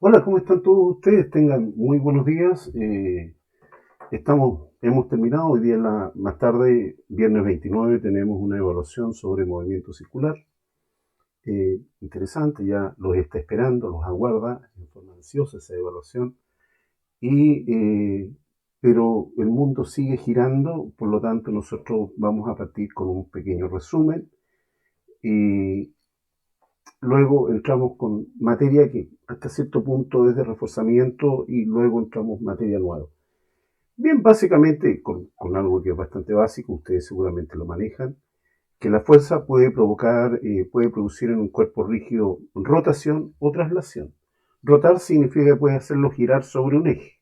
Hola, ¿cómo están todos ustedes? Tengan muy buenos días. Hemos terminado hoy día más tarde, viernes 29, tenemos una evaluación sobre movimiento circular. Interesante, ya los está esperando, los aguarda en forma ansiosa esa evaluación. Y, pero el mundo sigue girando, por lo tanto nosotros vamos a partir con un pequeño resumen y luego entramos con materia que hasta cierto punto es de reforzamiento y luego entramos materia nueva. Bien, básicamente con algo que es bastante básico, ustedes seguramente lo manejan, que la fuerza puede producir en un cuerpo rígido rotación o traslación. Rotar significa que puede hacerlo girar sobre un eje.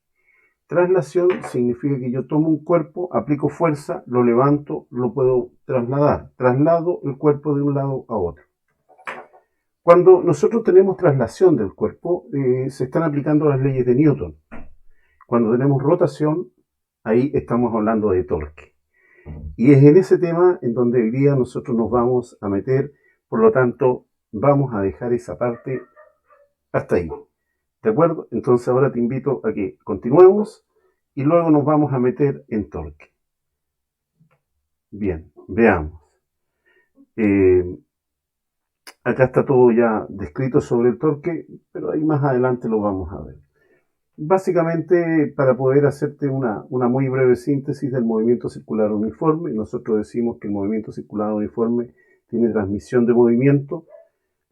Traslación significa que yo tomo un cuerpo, aplico fuerza, lo levanto, lo puedo trasladar. Traslado el cuerpo de un lado a otro. Cuando nosotros tenemos traslación del cuerpo, se están aplicando las leyes de Newton. Cuando tenemos rotación, ahí estamos hablando de torque. Y es en ese tema en donde hoy día nosotros nos vamos a meter, por lo tanto, vamos a dejar esa parte hasta ahí. ¿De acuerdo? Entonces ahora te invito a que continuemos y luego nos vamos a meter en torque. Bien, veamos. Eh, Acá está todo ya descrito sobre el torque, pero ahí más adelante lo vamos a ver. Básicamente, para poder hacerte una muy breve síntesis del movimiento circular uniforme, nosotros decimos que el movimiento circular uniforme tiene transmisión de movimiento,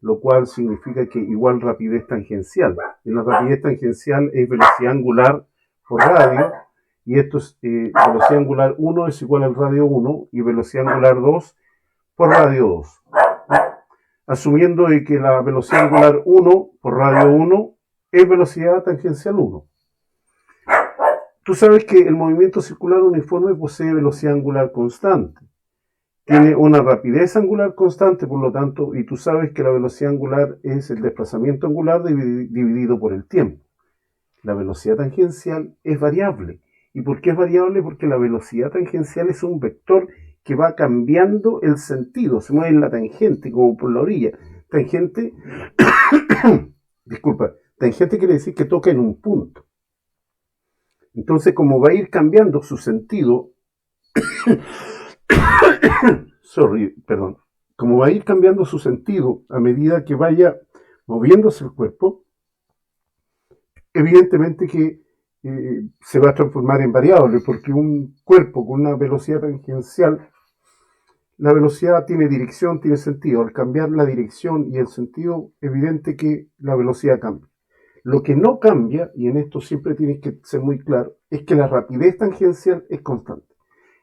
lo cual significa que igual rapidez tangencial. En la rapidez tangencial es velocidad angular por radio, y esto es velocidad angular 1 es igual al radio 1 y velocidad angular 2 por radio 2. Asumiendo de que la velocidad angular 1 por radio 1 es velocidad tangencial 1. Tú sabes que el movimiento circular uniforme posee velocidad angular constante. Tiene una rapidez angular constante, por lo tanto, y tú sabes que la velocidad angular es el desplazamiento angular dividido por el tiempo. La velocidad tangencial es variable. ¿Y por qué es variable? Porque la velocidad tangencial es un vector que va cambiando el sentido, se mueve en la tangente, como por la orilla. Tangente, disculpa, tangente quiere decir que toca en un punto. Entonces, como va a ir cambiando su sentido, como va a ir cambiando su sentido a medida que vaya moviéndose el cuerpo, evidentemente que se va a transformar en variable, porque un cuerpo con una velocidad tangencial, la velocidad tiene dirección, tiene sentido. Al cambiar la dirección y el sentido, evidente que la velocidad cambia. Lo que no cambia, y en esto siempre tienes que ser muy claro, es que la rapidez tangencial es constante.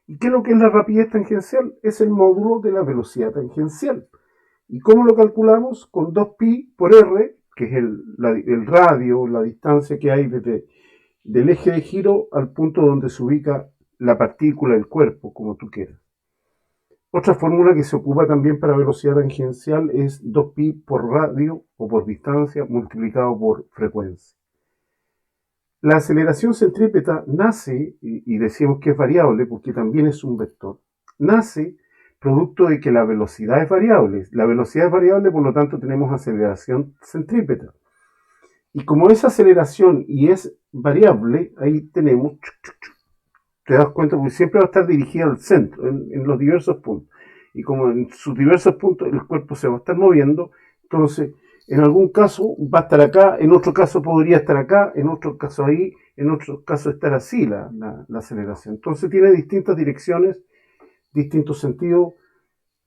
¿Y qué es lo que es la rapidez tangencial? Es el módulo de la velocidad tangencial. ¿Y cómo lo calculamos? Con 2pi por r, que es el radio, la distancia que hay desde del eje de giro al punto donde se ubica la partícula del cuerpo, como tú quieras. Otra fórmula que se ocupa también para velocidad tangencial es 2pi por radio o por distancia multiplicado por frecuencia. La aceleración centrípeta nace, y decimos que es variable porque también es un vector, nace producto de que la velocidad es variable. La velocidad es variable, por lo tanto tenemos aceleración centrípeta. Y como es aceleración y es variable, ahí tenemos, te das cuenta, porque siempre va a estar dirigida al centro, en los diversos puntos. Y como en sus diversos puntos el cuerpo se va a estar moviendo, entonces en algún caso va a estar acá, en otro caso podría estar acá, en otro caso ahí, en otro caso estar así la aceleración. Entonces tiene distintas direcciones, distintos sentidos,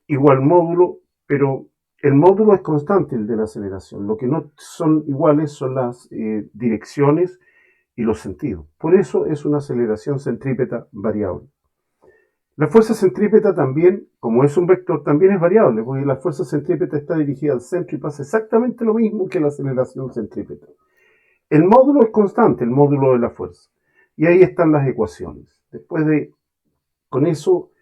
igual módulo, pero el módulo es constante, el de la aceleración. Lo que no son iguales son las direcciones y los sentidos. Por eso es una aceleración centrípeta variable. La fuerza centrípeta también, como es un vector, también es variable, porque la fuerza centrípeta está dirigida al centro y pasa exactamente lo mismo que la aceleración centrípeta. El módulo es constante, el módulo de la fuerza. Y ahí están las ecuaciones. Después de, con eso,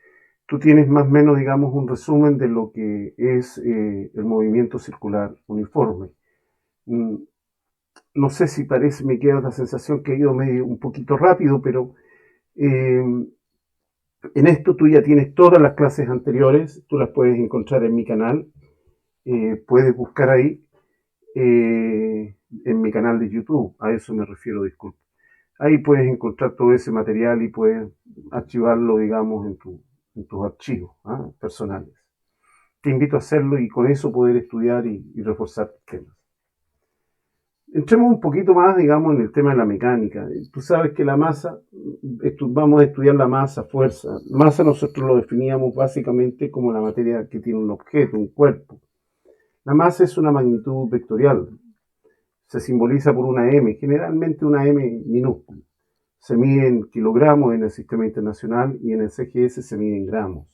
tú tienes más o menos, digamos, un resumen de lo que es el movimiento circular uniforme. No sé si me queda la sensación que he ido un poquito rápido, pero en esto tú ya tienes todas las clases anteriores, tú las puedes encontrar en mi canal, puedes buscar ahí en mi canal de YouTube, a eso me refiero, disculpe. Ahí puedes encontrar todo ese material y puedes archivarlo, digamos, en tus archivos personales. Te invito a hacerlo y con eso poder estudiar y reforzar tus temas. Entremos un poquito más, digamos, en el tema de la mecánica. Tú sabes que la masa, vamos a estudiar la masa, fuerza. Masa nosotros lo definíamos básicamente como la materia que tiene un objeto, un cuerpo. La masa es una magnitud vectorial. Se simboliza por una M, generalmente una M minúscula. Se mide en kilogramos en el sistema internacional y en el CGS se mide en gramos.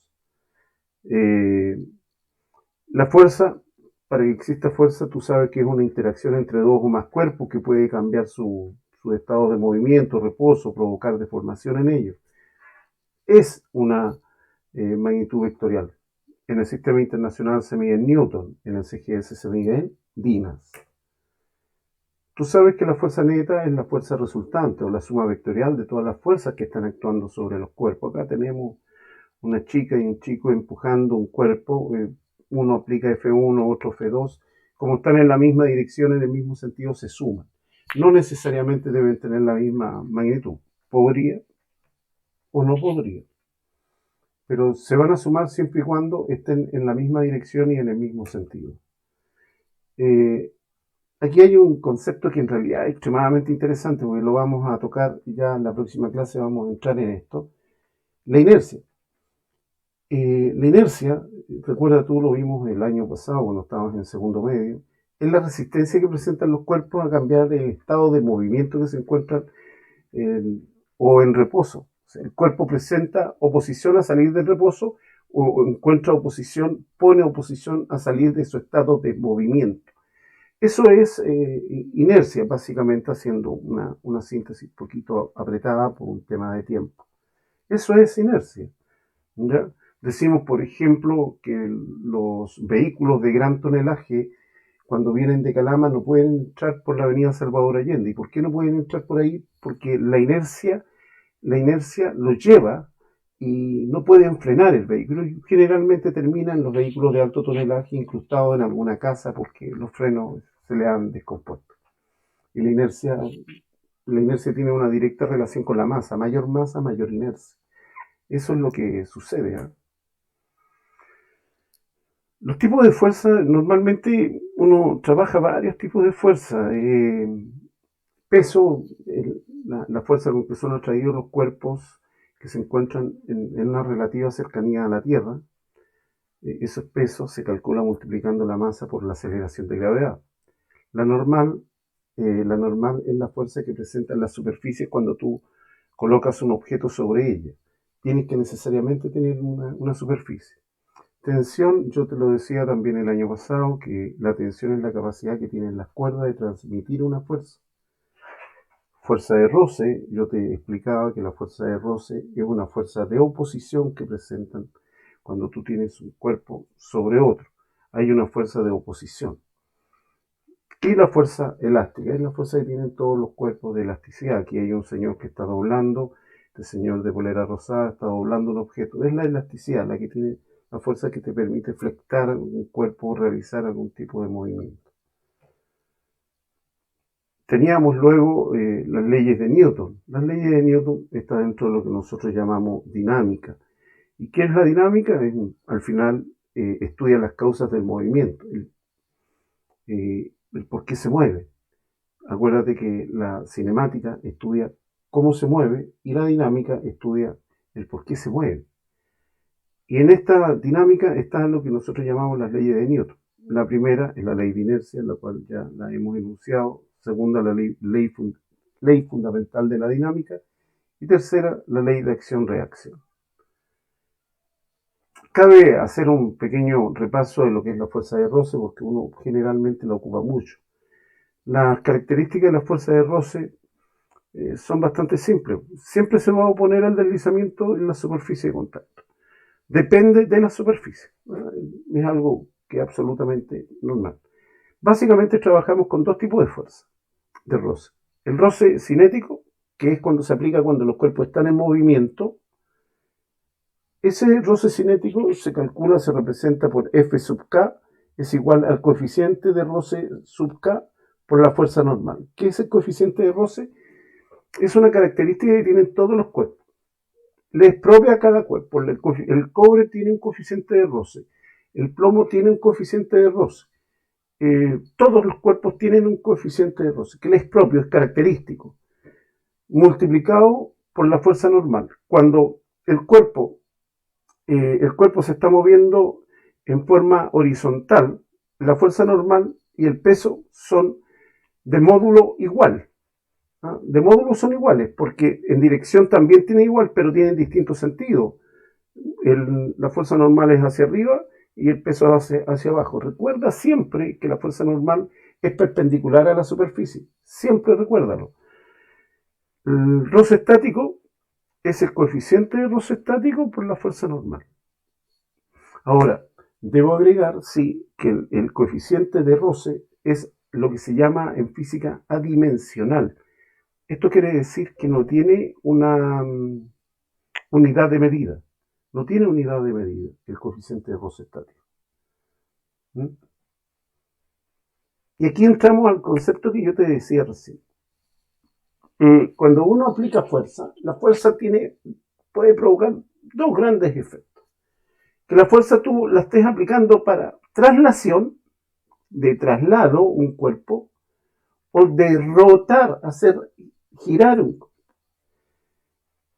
La fuerza, para que exista fuerza, tú sabes que es una interacción entre dos o más cuerpos que puede cambiar su estado de movimiento, reposo, provocar deformación en ellos. Es una magnitud vectorial. En el sistema internacional se mide en Newton, en el CGS se mide en dinas. Tú sabes que la fuerza neta es la fuerza resultante o la suma vectorial de todas las fuerzas que están actuando sobre los cuerpos. Acá tenemos una chica y un chico empujando un cuerpo, uno aplica F1, otro F2, como están en la misma dirección, en el mismo sentido, se suman. No necesariamente deben tener la misma magnitud. Podría o no podría, pero se van a sumar siempre y cuando estén en la misma dirección y en el mismo sentido. Aquí hay un concepto que en realidad es extremadamente interesante, porque lo vamos a tocar ya en la próxima clase, vamos a entrar en esto. La inercia. La inercia, recuerda tú, lo vimos el año pasado cuando estábamos en segundo medio, es la resistencia que presentan los cuerpos a cambiar el estado de movimiento que se encuentran o en reposo. O sea, el cuerpo presenta oposición a salir del reposo o encuentra oposición, pone oposición a salir de su estado de movimiento. Eso es inercia, básicamente haciendo una síntesis un poquito apretada por un tema de tiempo. Eso es inercia, ¿ya? Decimos, por ejemplo, que los vehículos de gran tonelaje, cuando vienen de Calama, no pueden entrar por la avenida Salvador Allende. ¿Y por qué no pueden entrar por ahí? Porque la inercia los lleva y no pueden frenar el vehículo. Y generalmente terminan los vehículos de alto tonelaje incrustados en alguna casa porque los frenos se le han descompuesto. Y la inercia tiene una directa relación con la masa. Mayor masa, mayor inercia. Eso es lo que sucede, ¿eh? Los tipos de fuerza, normalmente uno trabaja varios tipos de fuerza. Peso, la fuerza con que son atraídos los cuerpos que se encuentran en una relativa cercanía a la Tierra. Esos pesos se calculan multiplicando la masa por la aceleración de gravedad. La normal es la fuerza que presenta en la superficie cuando tú colocas un objeto sobre ella. Tienes que necesariamente tener una superficie. Tensión, yo te lo decía también el año pasado, que la tensión es la capacidad que tienen las cuerdas de transmitir una fuerza. Fuerza de roce, yo te explicaba que la fuerza de roce es una fuerza de oposición que presentan cuando tú tienes un cuerpo sobre otro. Hay una fuerza de oposición. Y la fuerza elástica es la fuerza que tienen todos los cuerpos de elasticidad. Aquí hay un señor que está doblando, este señor de polera rosada está doblando un objeto. Es la elasticidad la que tiene la fuerza que te permite flectar un cuerpo o realizar algún tipo de movimiento. Teníamos luego las leyes de Newton. Las leyes de Newton están dentro de lo que nosotros llamamos dinámica. ¿Y qué es la dinámica? Al final estudia las causas del movimiento, el por qué se mueve. Acuérdate que la cinemática estudia cómo se mueve y la dinámica estudia el por qué se mueve. Y en esta dinámica está lo que nosotros llamamos las leyes de Newton. La primera es la ley de inercia, la cual ya la hemos enunciado. Segunda, la ley fundamental de la dinámica. Y tercera, la ley de acción-reacción. Cabe hacer un pequeño repaso de lo que es la fuerza de roce, porque uno generalmente la ocupa mucho. Las características de la fuerza de roce son bastante simples. Siempre se va a oponer al deslizamiento en la superficie de contacto. Depende de la superficie. Es algo que es absolutamente normal. Básicamente trabajamos con dos tipos de fuerza de roce. El roce cinético, que es cuando se aplica cuando los cuerpos están en movimiento. Ese roce cinético se calcula, se representa por F sub K, es igual al coeficiente de roce sub K por la fuerza normal. ¿Qué es el coeficiente de roce? Es una característica que tienen todos los cuerpos. Le es propia a cada cuerpo. El cobre tiene un coeficiente de roce. El plomo tiene un coeficiente de roce. Todos los cuerpos tienen un coeficiente de roce, que le es propio, es característico, multiplicado por la fuerza normal. Cuando el cuerpo se está moviendo en forma horizontal, la fuerza normal y el peso son de módulo igual. ¿Ah? De módulo son iguales, porque en dirección también tiene igual, pero tienen distintos sentidos. La fuerza normal es hacia arriba y el peso hacia abajo. Recuerda siempre que la fuerza normal es perpendicular a la superficie. Siempre recuérdalo. El roce estático es el coeficiente de roce estático por la fuerza normal. Ahora, debo agregar, sí, que el coeficiente de roce es lo que se llama en física adimensional. Esto quiere decir que no tiene una unidad de medida. No tiene unidad de medida el coeficiente de roce estático. ¿Mm? Y aquí entramos al concepto que yo te decía recién. Cuando uno aplica fuerza, la fuerza puede provocar dos grandes efectos. Que la fuerza tú la estés aplicando para traslación, de traslado un cuerpo, o de rotar, hacer girar un cuerpo.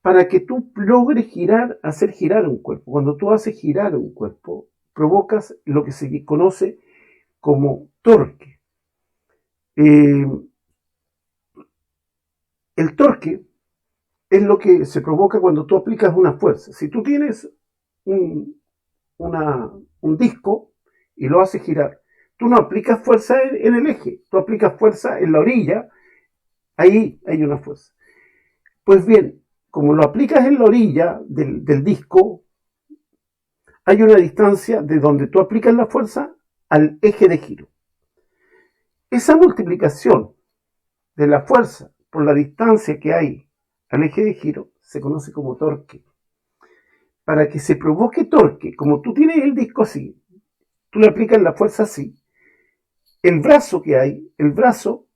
Para que tú logres hacer girar un cuerpo. Cuando tú haces girar un cuerpo, provocas lo que se conoce como torque. El torque es lo que se provoca cuando tú aplicas una fuerza. Si tú tienes un disco y lo haces girar, tú no aplicas fuerza en el eje, tú aplicas fuerza en la orilla, ahí hay una fuerza. Pues bien, como lo aplicas en la orilla del disco, hay una distancia de donde tú aplicas la fuerza al eje de giro. Esa multiplicación de la fuerza por la distancia que hay al eje de giro se conoce como torque. Para que se provoque torque, como tú tienes el disco así, tú le aplicas la fuerza así, el brazo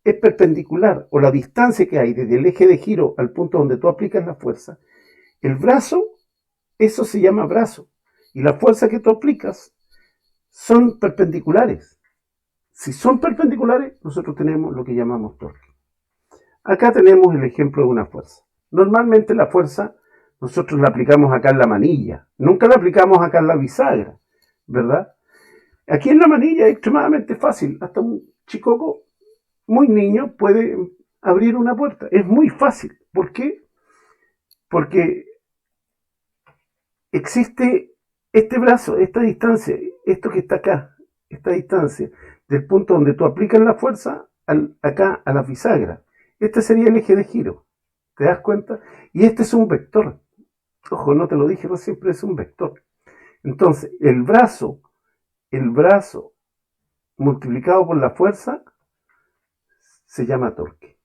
es perpendicular, o la distancia que hay desde el eje de giro al punto donde tú aplicas la fuerza, el brazo, eso se llama brazo, y la fuerza que tú aplicas son perpendiculares. Si son perpendiculares, nosotros tenemos lo que llamamos torque. Acá tenemos el ejemplo de una fuerza. Normalmente la fuerza nosotros la aplicamos acá en la manilla, nunca la aplicamos acá en la bisagra, ¿verdad? Aquí en la manilla es extremadamente fácil, hasta un chicoco muy niño puede abrir una puerta, es muy fácil. ¿Por qué? Porque existe este brazo, esta distancia, esto que está acá, esta distancia, del punto donde tú aplicas la fuerza acá a la bisagra. Este sería el eje de giro, ¿te das cuenta? Y este es un vector. Ojo, no te lo dije recién, pero es un vector. Entonces, el brazo multiplicado por la fuerza se llama torque.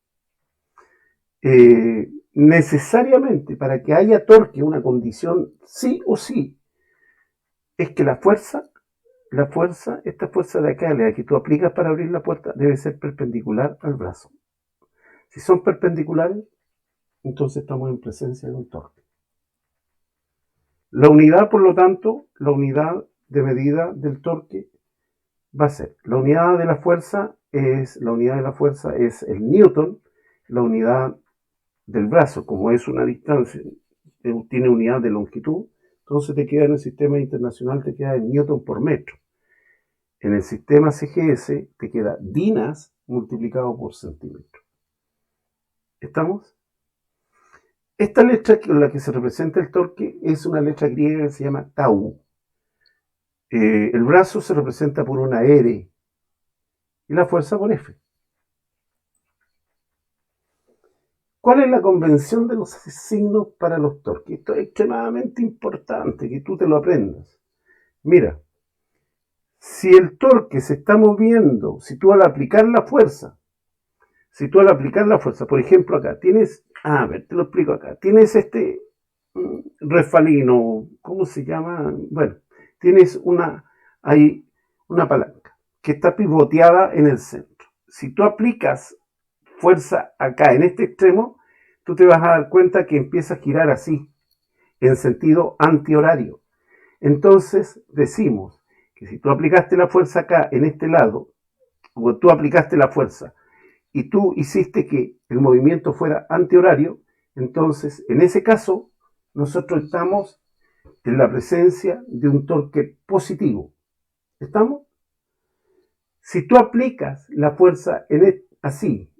Necesariamente, para que haya torque, una condición sí o sí, es que esta fuerza de acá, la que tú aplicas para abrir la puerta, debe ser perpendicular al brazo. Si son perpendiculares, entonces estamos en presencia de un torque. La unidad, por lo tanto, la unidad de medida del torque va a ser, la unidad de la fuerza es el newton, la unidad del brazo, como es una distancia, tiene unidad de longitud, entonces te queda en el sistema internacional, te queda en newton por metro. En el sistema CGS te queda dinas multiplicado por centímetro. ¿Estamos? Esta letra con la que se representa el torque es una letra griega que se llama tau. El brazo se representa por una R y la fuerza por F. ¿Cuál es la convención de los signos para los torques? Esto es extremadamente importante que tú te lo aprendas. Mira, si el torque se está moviendo, si tú al aplicar la fuerza, por ejemplo acá, tienes, a ver, te lo explico acá, tienes este refalino, ¿cómo se llama? Bueno, tienes una palanca que está pivoteada en el centro. si tú aplicas fuerza acá en este extremo, tú te vas a dar cuenta que empieza a girar así, en sentido antihorario. Entonces decimos que si tú aplicaste la fuerza acá en este lado, o tú aplicaste la fuerza y tú hiciste que el movimiento fuera antihorario, entonces en ese caso nosotros estamos en la presencia de un torque positivo. ¿Estamos? Si tú aplicas la fuerza así,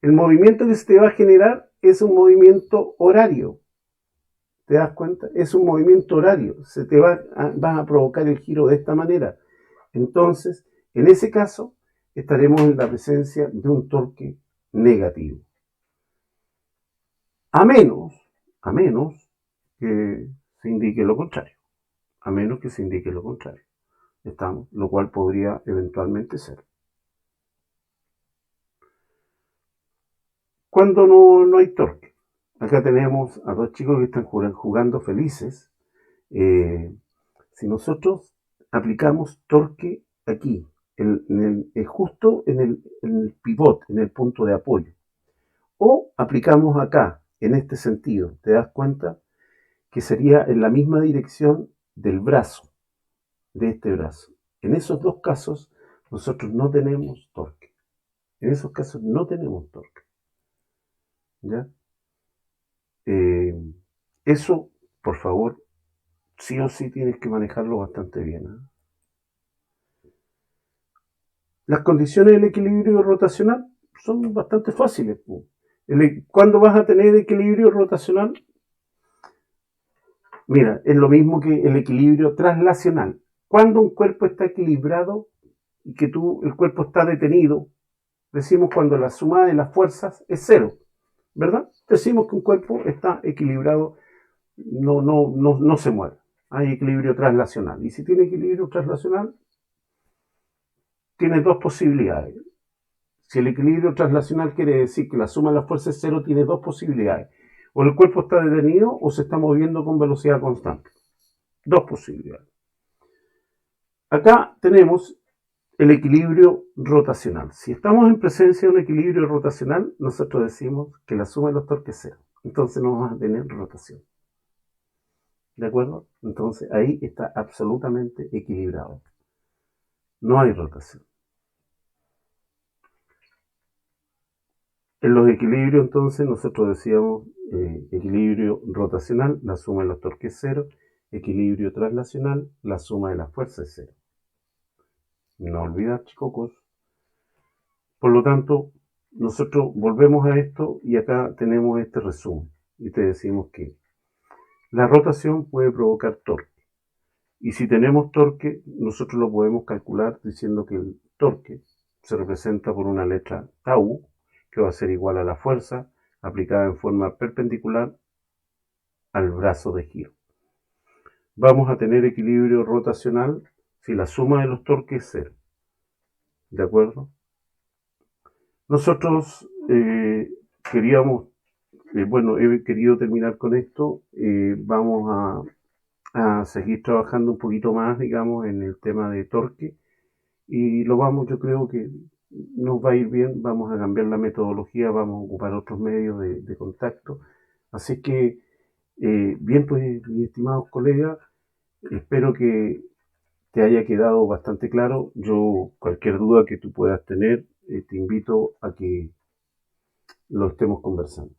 el movimiento que se te va a generar es un movimiento horario. ¿Te das cuenta? Es un movimiento horario. Vas a provocar el giro de esta manera. Entonces, en ese caso, estaremos en la presencia de un torque negativo. A menos que se indique lo contrario. A menos que se indique lo contrario. ¿Estamos? Lo cual podría eventualmente ser. Cuando no hay torque. Acá tenemos a dos chicos que están jugando felices. Si nosotros aplicamos torque aquí, justo en el pivot, en el punto de apoyo, o aplicamos acá, en este sentido, ¿te das cuenta? Que sería en la misma dirección del brazo, de este brazo. En esos dos casos, nosotros no tenemos torque. En esos casos no tenemos torque. ¿Ya? Eso, por favor, sí o sí tienes que manejarlo bastante bien. Las condiciones del equilibrio rotacional son bastante fáciles. ¿Cuándo vas a tener equilibrio rotacional? Mira, es lo mismo que el equilibrio translacional. Cuando un cuerpo está equilibrado y que el cuerpo está detenido, decimos cuando la suma de las fuerzas es cero, ¿verdad? Decimos que un cuerpo está equilibrado, no se mueve. Hay equilibrio translacional. Y si tiene equilibrio translacional, tiene dos posibilidades. Si el equilibrio translacional quiere decir que la suma de las fuerzas es cero, tiene dos posibilidades. O el cuerpo está detenido o se está moviendo con velocidad constante. Dos posibilidades. Acá tenemos el equilibrio rotacional. Si estamos en presencia de un equilibrio rotacional, nosotros decimos que la suma de los torques es cero. Entonces no vamos a tener rotación. ¿De acuerdo? Entonces ahí está absolutamente equilibrado. No hay rotación. En los equilibrios, entonces, nosotros decíamos equilibrio rotacional, la suma de los torques es cero. Equilibrio translacional, la suma de las fuerzas es cero. No olvidar, chicos. Por lo tanto, nosotros volvemos a esto y acá tenemos este resumen. Y te decimos que la rotación puede provocar torque. Y si tenemos torque, nosotros lo podemos calcular diciendo que el torque se representa por una letra tau, que va a ser igual a la fuerza aplicada en forma perpendicular al brazo de giro. Vamos a tener equilibrio rotacional si la suma de los torques es cero. ¿De acuerdo? Nosotros queríamos, he querido terminar con esto. Vamos a seguir trabajando un poquito más, digamos, en el tema de torque. Y yo creo que nos va a ir bien. Vamos a cambiar la metodología, vamos a ocupar otros medios de contacto. Así que, bien, pues, mis estimados colegas, espero que te haya quedado bastante claro. Yo, cualquier duda que tú puedas tener, te invito a que lo estemos conversando.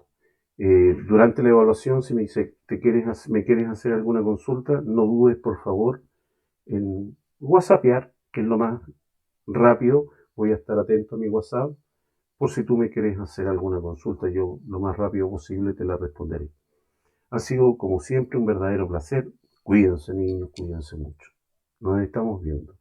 Durante la evaluación, si me quieres hacer alguna consulta, no dudes, por favor, en WhatsAppear, que es lo más rápido. Voy a estar atento a mi WhatsApp. Por si tú me quieres hacer alguna consulta, yo lo más rápido posible te la responderé. Ha sido, como siempre, un verdadero placer. Cuídense, niños, cuídense mucho. Nos estamos viendo.